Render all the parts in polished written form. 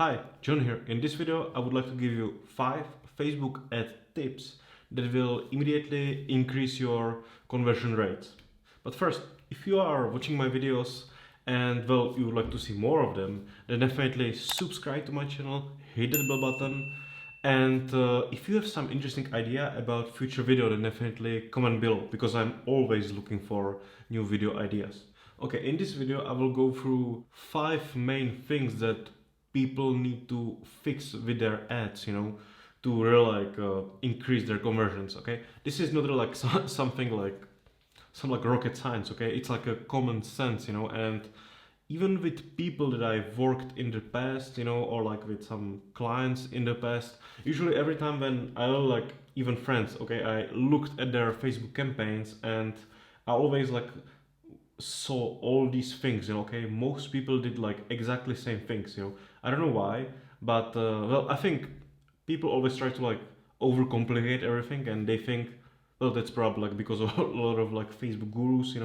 Hi, John here. In this video, I would like to give you 5 Facebook ad tips that will immediately increase your conversion rate. But first, if you are watching my videos and well, you would like to see more of them, then definitely subscribe to my channel, hit that bell button, and if you have some interesting idea about future video, then definitely comment below because I'm always looking for new video ideas. Okay, in this video, I will go through 5 main things that people need to fix with their ads, to really increase their conversions. Okay, this is not like something like some like rocket science. Okay, it's like a common sense, and even with people that I've worked in the past, or like with some clients in the past, usually every time when I like even friends, okay, I looked at their Facebook campaigns and I always like saw all these things, okay, most people did like exactly same things, I don't know why, but well, I think people always try to like overcomplicate everything and they think, well, that's probably like because of a lot of like Facebook gurus,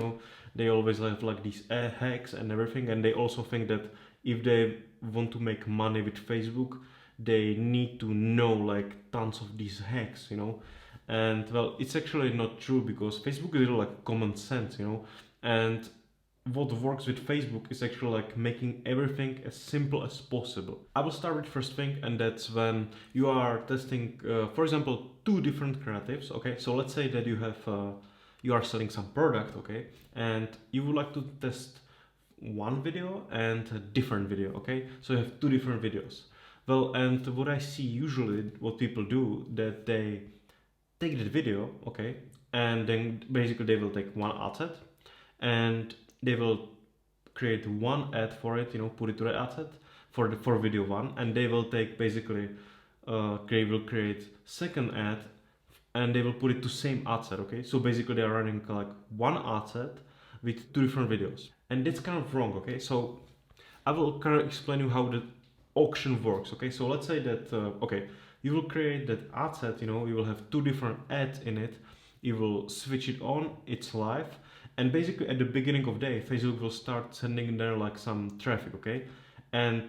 they always have like these hacks and everything, and they also think that if they want to make money with Facebook, they need to know like tons of these hacks, and well, it's actually not true because Facebook is like common sense, and what works with Facebook is actually like making everything as simple as possible. I will start with first thing, and that's when you are testing, for example, two different creatives. Okay, so let's say that you are selling some product, okay, and you would like to test one video and a different video. Okay, so you have two different videos. Well, and what I see usually, what people do, that they take that video, okay, and then basically they will take one ad set and they will create one ad for it, put it to the ad set for video one, and they will take basically they will create second ad and they will put it to same ad set. Okay, so basically they are running like one ad set with two different videos, and that's kind of wrong. Okay, so I will kind of explain you how the auction works. Okay, so let's say that okay, you will create that ad set, you will have two different ads in it, you will switch it on, it's live, and basically at the beginning of the day Facebook will start sending there like some traffic. Okay, and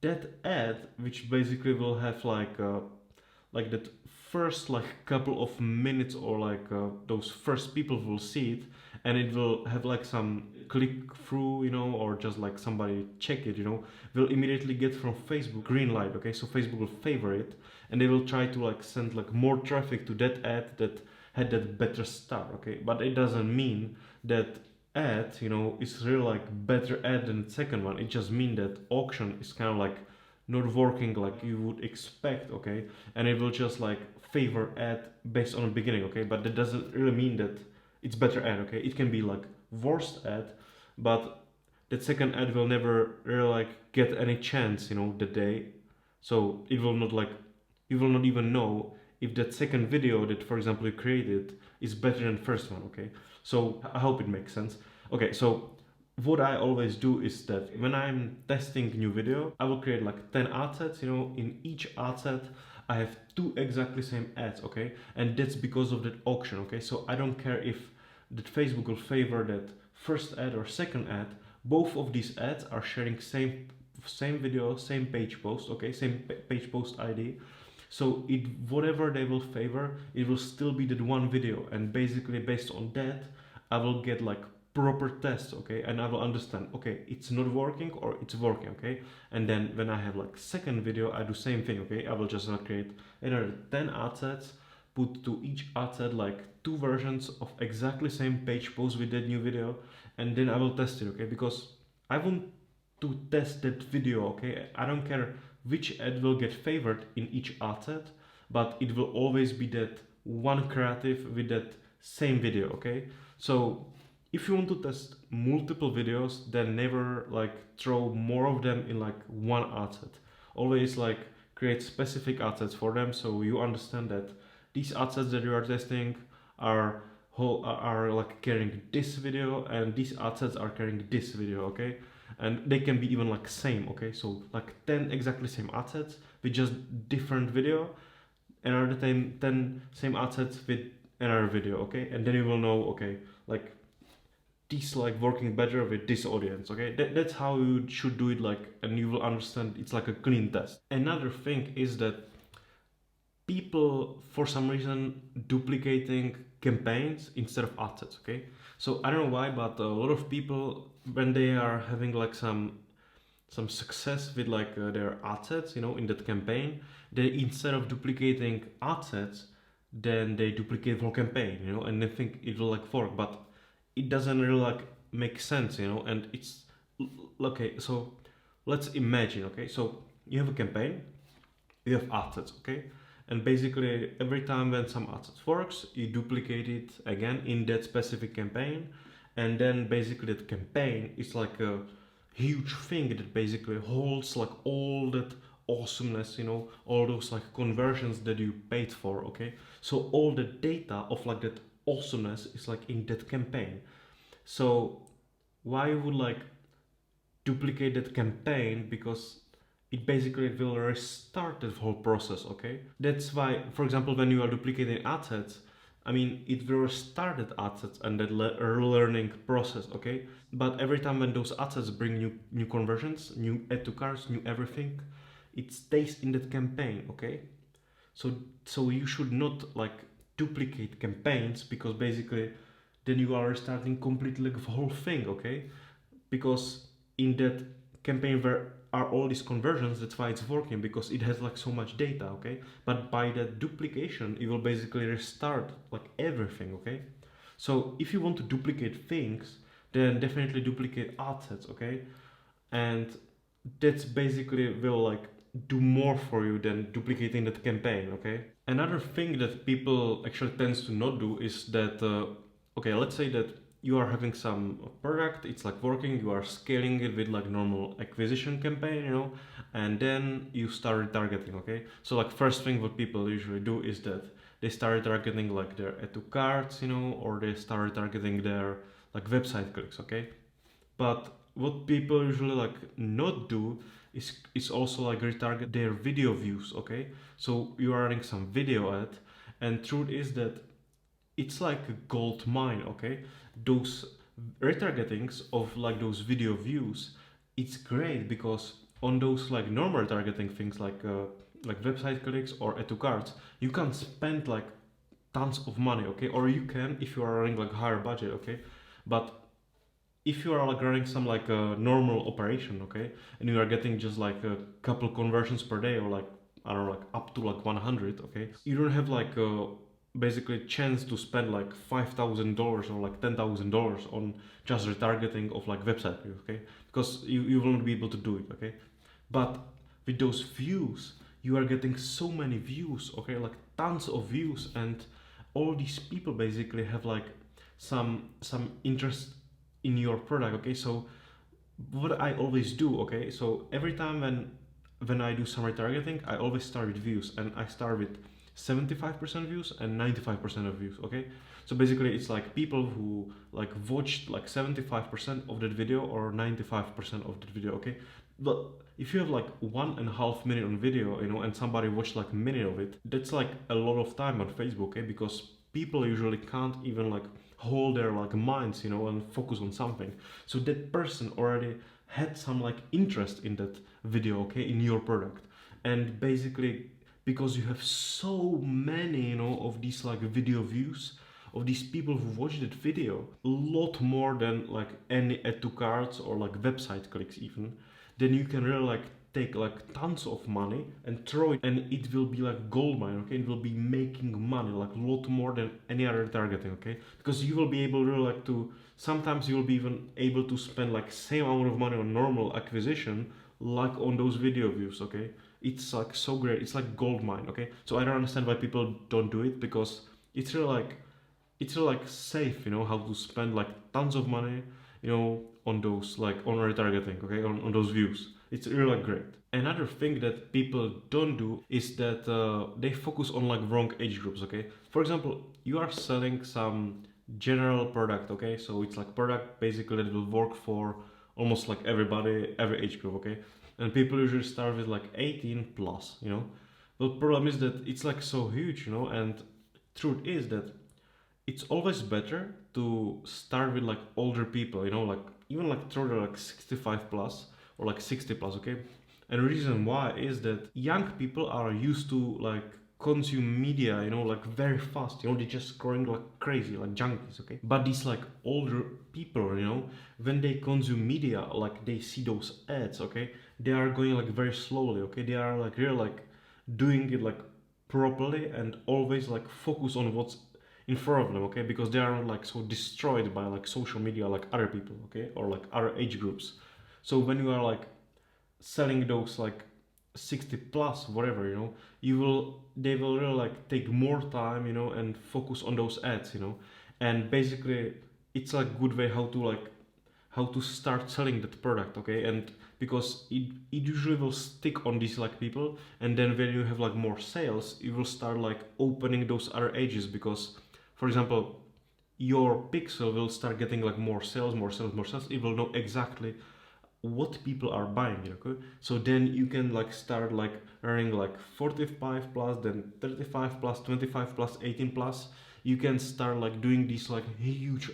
that ad, which basically will have like that first like couple of minutes, or like those first people will see it, and it will have like some click through, or just like somebody check it, will immediately get from Facebook green light. Okay, so Facebook will favor it and they will try to like send like more traffic to that ad that had that better start. Okay, but it doesn't mean that ad, is really like better ad than the second one. It just means that auction is kind of like not working like you would expect. Okay, and it will just like favor ad based on the beginning. Okay, but that doesn't really mean that it's better ad. Okay, it can be like worst ad, but that second ad will never really like get any chance, that day. So it will not like, you will not even know if that second video that, for example, you created is better than the first one. Okay, so I hope it makes sense. Okay, so what I always do is that when I'm testing new video, I will create like 10 ad sets. In each ad set I have two exactly same ads. Okay, and that's because of that auction. Okay, so I don't care if that Facebook will favor that first ad or second ad. Both of these ads are sharing same video, same page post. Okay, same page post ID. So it, whatever they will favor, it will still be that one video, and basically based on that I will get like proper tests. Okay, and I will understand, okay, it's not working or it's working. Okay, and then when I have like second video, I do same thing. Okay, I will just create another 10 ad sets, put to each ad set like two versions of exactly same page post with that new video, and then I will test it. Okay, because I want to test that video. Okay, I don't care which ad will get favored in each ad set, but it will always be that one creative with that same video. Okay, so if you want to test multiple videos, then never like throw more of them in like one ad set. Always like create specific ad sets for them, so you understand that these ad sets that you are testing are like carrying this video, and these ad sets are carrying this video. Okay, and they can be even like same. Okay, so like 10 exactly same ad sets with just different video, another 10 same ad sets with another video. Okay, and then you will know, okay, like this like working better with this audience. Okay, that's how you should do it, like, and you will understand it's like a clean test. Another thing is that people for some reason duplicating campaigns instead of assets. Okay, so I don't know why, but a lot of people, when they are having like some success with like their assets, you know, in that campaign, they, instead of duplicating assets, then they duplicate whole campaign, you know, and they think it will like work, but it doesn't really like make sense, you know. And it's okay, so let's imagine, okay, so you have a campaign, you have assets, okay, and basically every time when some assets works, you duplicate it again in that specific campaign, and then basically that campaign is like a huge thing that basically holds like all that awesomeness, you know, all those like conversions that you paid for. Okay, so all the data of like that awesomeness is like in that campaign. So why you would like duplicate that campaign? Because it basically will restart the whole process. Okay, that's why, for example, when you are duplicating assets, I mean, it will restart that assets and that learning process. Okay, but every time when those assets bring new conversions, new add to carts, new everything, it stays in that campaign. Okay, so you should not like duplicate campaigns, because basically then you are starting completely the whole thing. Okay, because in that campaign where are all these conversions, that's why it's working, because it has like so much data. Okay, but by that duplication it will basically restart like everything. Okay, so if you want to duplicate things, then definitely duplicate assets. Okay, and that's basically will like do more for you than duplicating that campaign. Okay, another thing that people actually tends to not do is that okay, let's say that you are having some product, it's like working, you are scaling it with like normal acquisition campaign, you know, and then you start retargeting. Okay, so like first thing what people usually do is that they start retargeting like their add to carts, you know, or they start retargeting their like website clicks. Okay, but what people usually like not do is also like retarget their video views. Okay, so you are running some video ad, and truth is that it's like a gold mine. Okay, those retargetings of like those video views, it's great, because on those like normal targeting things like website clicks or add to carts, you can spend like tons of money. Okay, or you can if you are running like higher budget. Okay, but if you are like running some like a normal operation, okay, and you are getting just like a couple conversions per day, or like I don't know, like up to like 100, okay, you don't have like a basically chance to spend like $5,000 or like $10,000 on just retargeting of like website views. Okay, because you won't be able to do it. Okay, but with those views, you are getting so many views. Okay, like tons of views, and all these people basically have like some interest in your product. Okay, so what I always do, okay, so every time when I do some retargeting, I always start with views, and I start with 75% views and 95% of views. Okay, so basically it's like people who like watched like 75% of that video or 95% of that video. Okay, but if you have like 1.5 minutes on video, you know, and somebody watched like a minute of it, that's like a lot of time on Facebook. Okay, because people usually can't even like hold their like minds, you know, and focus on something. So that person already had some like interest in that video. Okay, in your product, and basically because you have so many, you know, of these like video views of these people who watched that video, a lot more than like any add to carts or like website clicks even, then you can really like take like tons of money and throw it, and it will be like gold mine. Okay, it will be making money like a lot more than any other targeting. Okay, because you will be able really like to, sometimes you will be even able to spend like same amount of money on normal acquisition like on those video views. Okay, it's like so great, it's like gold mine. Okay, so I don't understand why people don't do it, because it's really like safe, you know, how to spend like tons of money, you know, on those like on retargeting. Okay, on those views, it's really like great. Another thing that people don't do is that they focus on like wrong age groups. Okay, for example, you are selling some general product. Okay, so it's like product basically that will work for almost like everybody, every age group. Okay, and people usually start with like 18 plus, you know. The problem is that it's like so huge, you know, and truth is that it's always better to start with like older people, you know, like even like totally like 65 plus or like 60 plus, okay? And the reason why is that young people are used to like consume media, you know, like very fast, you know, they're just scrolling like crazy, like junkies, okay? But these like older people, you know, when they consume media, like they see those ads, okay, they are going like very slowly, okay? They are like really like doing it like properly and always like focus on what's in front of them, okay? Because they are like so destroyed by like social media, like other people, okay, or like other age groups. So when you are like selling those like 60 plus whatever, you know, they will really like take more time, you know, and focus on those ads, you know. And basically it's a good way how to start selling that product, okay? And because it usually will stick on these like people, and then when you have like more sales, you will start like opening those other ages, because for example your pixel will start getting like more sales, more sales, more sales. It will know exactly what people are buying, okay? So then you can like start like earning like 45 plus, then 35 plus, 25 plus, 18 plus. You can start like doing these like huge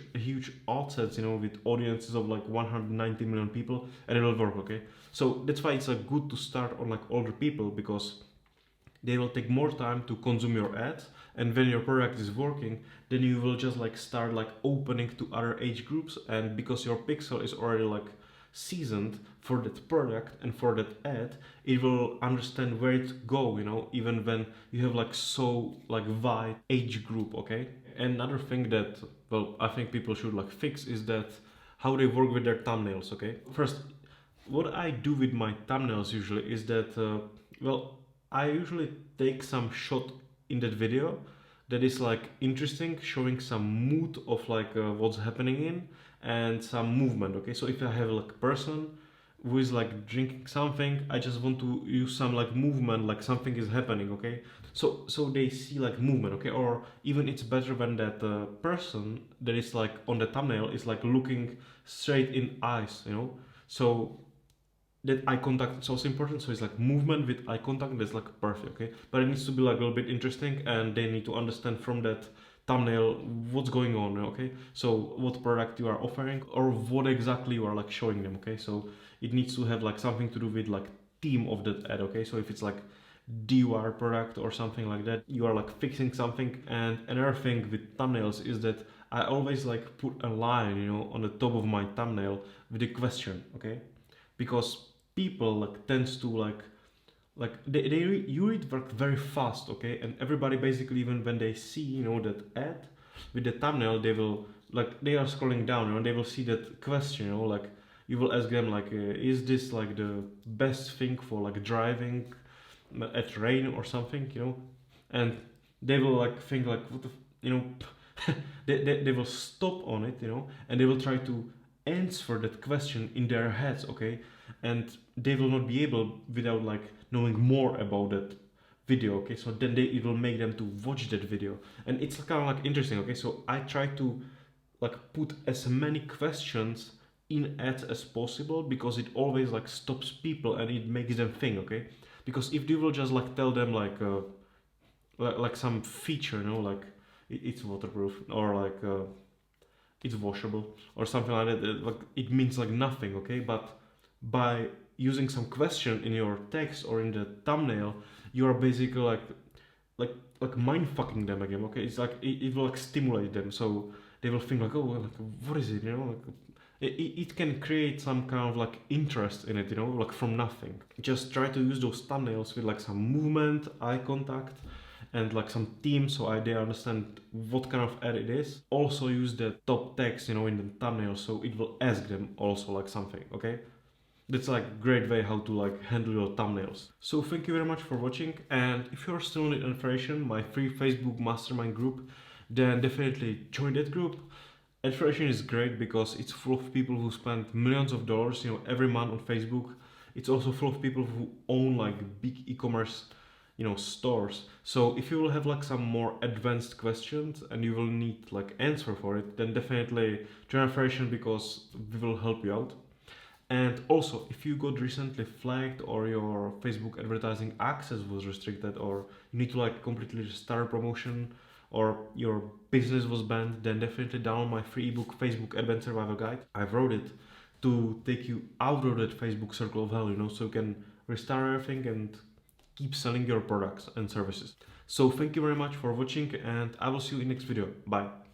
ad sets, you know, with audiences of like 190 million people, and it will work, okay? So that's why it's like good to start on like older people, because they will take more time to consume your ads, and when your product is working, then you will just like start like opening to other age groups. And because your pixel is already like seasoned for that product and for that ad, it will understand where to go, you know, even when you have like so like wide age group, okay? Another thing that, well, I think people should like fix is that how they work with their thumbnails, okay? First, what I do with my thumbnails usually is that well, I usually take some shot in that video that is like interesting, showing some mood of like what's happening in, and some movement, okay? So if I have like a person who is like drinking something, I just want to use some like movement, like something is happening, okay? So they see like movement, okay? Or even it's better when that person that is like on the thumbnail is like looking straight in eyes, you know? So that eye contact is also important. So it's like movement with eye contact, that's like perfect, okay? But it needs to be like a little bit interesting, and they need to understand from that thumbnail what's going on, okay? So what product you are offering, or what exactly you are like showing them, okay? So it needs to have like something to do with like theme of that ad, okay? So if it's like DIY product or something like that, you are like fixing something. And another thing with thumbnails is that I always like put a line, you know, on the top of my thumbnail with a question, okay? Because people like tends to you read work very fast, okay? And everybody basically, even when they see, you know, that ad with the thumbnail, they will like, they are scrolling down, you know, and they will see that question, you know, like you will ask them like is this like the best thing for like driving at rain or something, you know? And they will like think like what the you know they will stop on it, you know, and they will try to answer that question in their heads, okay? And they will not be able without like knowing more about that video, okay? So then it will make them to watch that video, and it's kind of like interesting, okay? So I try to like put as many questions in ads as possible, because it always like stops people and it makes them think, okay? Because if they will just like tell them like some feature, you know, like it's waterproof, or like it's washable or something like that, like it means like nothing, okay? But by using some question in your text or in the thumbnail, you are basically like like mind fucking them again, okay? It's like it will like stimulate them, so they will think like, oh well, like what is it, you know? Like it can create some kind of like interest in it, you know, like from nothing. Just try to use those thumbnails with like some movement, eye contact, and like some theme, so they understand what kind of ad it is. Also use the top text, you know, in the thumbnail, so it will ask them also like something, okay? That's like a great way how to like handle your thumbnails. So thank you very much for watching, and if you're still in information, my free Facebook mastermind group, then definitely join that group. Information is great because it's full of people who spend millions of dollars, you know, every month on Facebook. It's also full of people who own like big e-commerce, you know, stores. So if you will have like some more advanced questions and you will need like answer for it, then definitely join information, because we will help you out. And also, if you got recently flagged, or your Facebook advertising access was restricted, or you need to like completely start a promotion, or your business was banned, then definitely download my free ebook, Facebook Advanced Survival Guide. I wrote it to take you out of that Facebook circle of hell, so you can restart everything and keep selling your products and services. So thank you very much for watching, and I will see you in next video. Bye.